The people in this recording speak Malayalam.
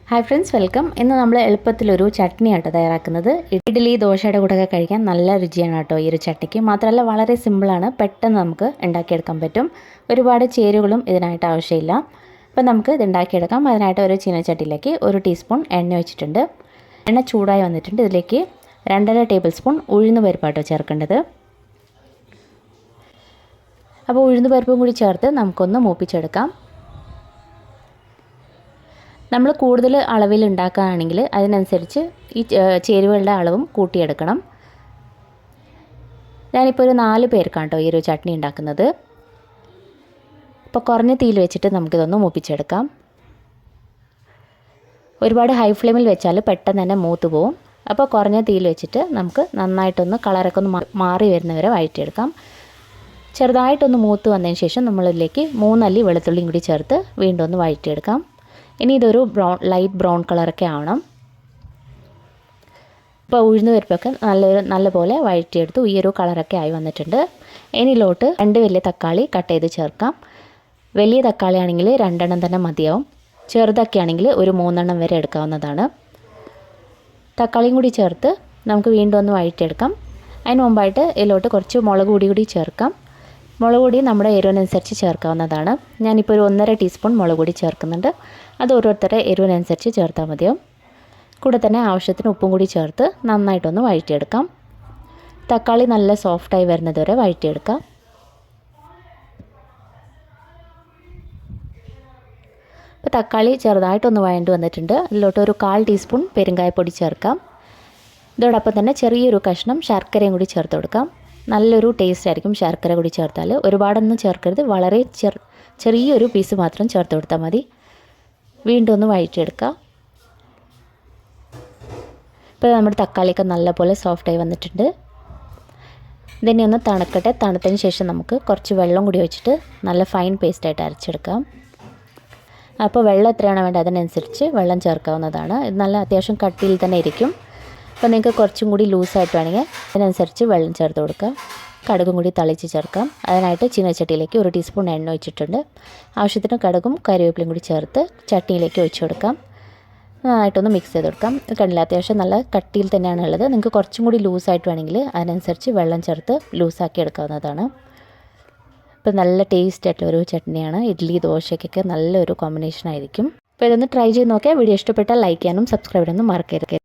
Hi friends, welcome. ഇന്ന് നമ്മൾ എളുപ്പത്തിലൊരു ചട്നി ആട്ടോ തയ്യാറാക്കുന്നത്. ഇഡ്ഡലി ദോശയുടെ കൂടെയൊക്കെ കഴിക്കാൻ നല്ല രുചിയാണ് കേട്ടോ ഈ ഒരു ചട്നിക്ക്. മാത്രമല്ല വളരെ സിമ്പിളാണ്, പെട്ടെന്ന് നമുക്ക് ഉണ്ടാക്കിയെടുക്കാൻ പറ്റും. ഒരുപാട് ചേരുവകളും ഇതിനായിട്ട് ആവശ്യമില്ല. അപ്പോൾ നമുക്ക് ഇത് ഉണ്ടാക്കിയെടുക്കാം. അതിനായിട്ട് ഒരു ചീനച്ചട്ടിയിലേക്ക് 1 ടീസ്പൂൺ എണ്ണ വെച്ചിട്ടുണ്ട്. എണ്ണ ചൂടായി വന്നിട്ടുണ്ട്. ഇതിലേക്ക് 2.5 ടേബിൾ സ്പൂൺ ഉഴുന്ന് പരിപ്പാട്ടോ ചേർക്കേണ്ടത്. അപ്പോൾ ഉഴുന്ന് പരിപ്പും കൂടി ചേർത്ത് നമുക്കൊന്ന് മൂപ്പിച്ചെടുക്കാം. നമ്മൾ കൂടുതൽ അളവിൽ ഉണ്ടാക്കുകയാണെങ്കിൽ അതിനനുസരിച്ച് ഈ ചേരുവകളുടെ അളവും കൂട്ടിയെടുക്കണം. ഞാനിപ്പോൾ ഒരു 4 പേർക്കാണ് കേട്ടോ ഈ ഒരു ചട്നി ഉണ്ടാക്കുന്നത്. അപ്പോൾ കുറഞ്ഞ തീയിൽ വെച്ചിട്ട് നമുക്കിതൊന്ന് മൂപ്പിച്ചെടുക്കാം. ഒരുപാട് ഹൈ ഫ്ലെയിമിൽ വെച്ചാൽ പെട്ടെന്ന് തന്നെ മൂത്ത് പോവും. അപ്പോൾ കുറഞ്ഞ തീയിൽ വെച്ചിട്ട് നമുക്ക് നന്നായിട്ടൊന്ന് കളറൊക്കെ ഒന്ന് മാറി വരുന്നവരെ വഴറ്റിയെടുക്കാം. ചെറുതായിട്ടൊന്ന് മൂത്ത് വന്നതിന് ശേഷം നമ്മളിതിലേക്ക് 3 അല്ലി വെളുത്തുള്ളിയും കൂടി ചേർത്ത് വീണ്ടും ഒന്ന് വഴറ്റിയെടുക്കാം. ഇനി ഇതൊരു ലൈറ്റ് ബ്രൗൺ കളറൊക്കെ ആവണം. ഇപ്പോൾ ഉഴുന്ന് പരിപ്പൊക്കെ നല്ലപോലെ വഴറ്റിയെടുത്ത് ഈ ഒരു കളറൊക്കെ ആയി വന്നിട്ടുണ്ട്. ഇനിയിലോട്ട് 2 വലിയ തക്കാളി കട്ട് ചെയ്ത് ചേർക്കാം. വലിയ തക്കാളി ആണെങ്കിൽ 2 എണ്ണം തന്നെ മതിയാവും. ചെറുതൊക്കെ ആണെങ്കിൽ ഒരു 3 എണ്ണം വരെ എടുക്കാവുന്നതാണ്. തക്കാളിയും കൂടി ചേർത്ത് നമുക്ക് വീണ്ടും ഒന്ന് വഴറ്റിയെടുക്കാം. അതിന് മുമ്പായിട്ട് ഇതിലോട്ട് കുറച്ച് മുളക് കൂടി ചേർക്കാം. മുളക് പൊടി നമ്മുടെ എരിവിനനുസരിച്ച് ചേർക്കാവുന്നതാണ്. ഞാനിപ്പോൾ ഒരു 1.5 ടീസ്പൂൺ മുളക് പൊടി ചേർക്കുന്നുണ്ട്. അത് ഓരോരുത്തരുടെ എരിവിനനുസരിച്ച് ചേർത്താൽ മതിയാവും. കൂടെ തന്നെ ആവശ്യത്തിന് ഉപ്പും കൂടി ചേർത്ത് നന്നായിട്ടൊന്ന് വഴറ്റിയെടുക്കാം. തക്കാളി നല്ല സോഫ്റ്റായി വരുന്നത് വരെ വഴറ്റിയെടുക്കാം. ഇപ്പോൾ തക്കാളി ചെറുതായിട്ടൊന്ന് വഴണ്ട് വന്നിട്ടുണ്ട്. അതിലോട്ട് ഒരു 1/4 ടീസ്പൂൺ പെരുങ്കായപ്പൊടി ചേർക്കാം. ഇതോടൊപ്പം തന്നെ ചെറിയൊരു കഷ്ണം ശർക്കരയും കൂടി ചേർത്ത് കൊടുക്കാം. നല്ലൊരു ടേസ്റ്റ് ആയിരിക്കും ശർക്കര കൂടി ചേർത്താൽ. ഒരുപാടൊന്നും ചേർക്കരുത്, വളരെ ചെറിയൊരു പീസ് മാത്രം ചേർത്ത് കൊടുത്താൽ മതി. വീണ്ടും ഒന്ന് വഴറ്റിയെടുക്കാം. ഇപ്പോൾ നമ്മുടെ തക്കാളിയൊക്കെ നല്ലപോലെ സോഫ്റ്റായി വന്നിട്ടുണ്ട്. ഇതിനെ ഒന്ന് തണുക്കട്ടെ. തണുത്തതിന് ശേഷം നമുക്ക് കുറച്ച് വെള്ളം കൂടി ഒഴിച്ചിട്ട് നല്ല ഫൈൻ പേസ്റ്റായിട്ട് അരച്ചെടുക്കാം. അപ്പോൾ വെള്ളം എത്രയാണോ വേണ്ടത് അതിനനുസരിച്ച് വെള്ളം ചേർക്കാവുന്നതാണ്. ഇത് നല്ല അത്യാവശ്യം കട്ടിയിൽ തന്നെ ഇരിക്കും. അപ്പോൾ നിങ്ങൾക്ക് കുറച്ചും കൂടി ലൂസായിട്ട് വേണമെങ്കിൽ അതിനനുസരിച്ച് വെള്ളം ചേർത്ത് കൊടുക്കുക. കടുകും കൂടി തളിച്ച് ചേർക്കാം. അതിനായിട്ട് ചീനച്ചട്ടിയിലേക്ക് 1 ടീസ്പൂൺ എണ്ണ ഒഴിച്ചിട്ടുണ്ട്. ആവശ്യത്തിന് കടുകും കറിവേപ്പിലയും കൂടി ചേർത്ത് ചട്നിയിലേക്ക് ഒഴിച്ചു കൊടുക്കാം. നന്നായിട്ടൊന്ന് മിക്സ് ചെയ്ത് കൊടുക്കാം. കണ്ടില്ല, അത്യാവശ്യം നല്ല കട്ടിയിൽ തന്നെയാണ് ഉള്ളത്. നിങ്ങൾക്ക് കുറച്ചും കൂടി ലൂസായിട്ട് വേണമെങ്കിൽ അതിനനുസരിച്ച് വെള്ളം ചേർത്ത് ലൂസാക്കി എടുക്കാവുന്നതാണ്. ഇപ്പോൾ നല്ല ടേസ്റ്റ് ആയിട്ടുള്ള ഒരു ചട്നിയാണ്. ഇഡ്ഡലി ദോശയ്ക്കൊക്കെ നല്ലൊരു കോമ്പിനേഷൻ ആയിരിക്കും. അപ്പോൾ ഇതൊന്ന് ട്രൈ ചെയ്ത് നോക്കിയാൽ വീഡിയോ ഇഷ്ടപ്പെട്ടാൽ ലൈക്ക് ചെയ്യാനും സബ്സ്ക്രൈബ് ചെയ്യാനും മറക്കരുത്.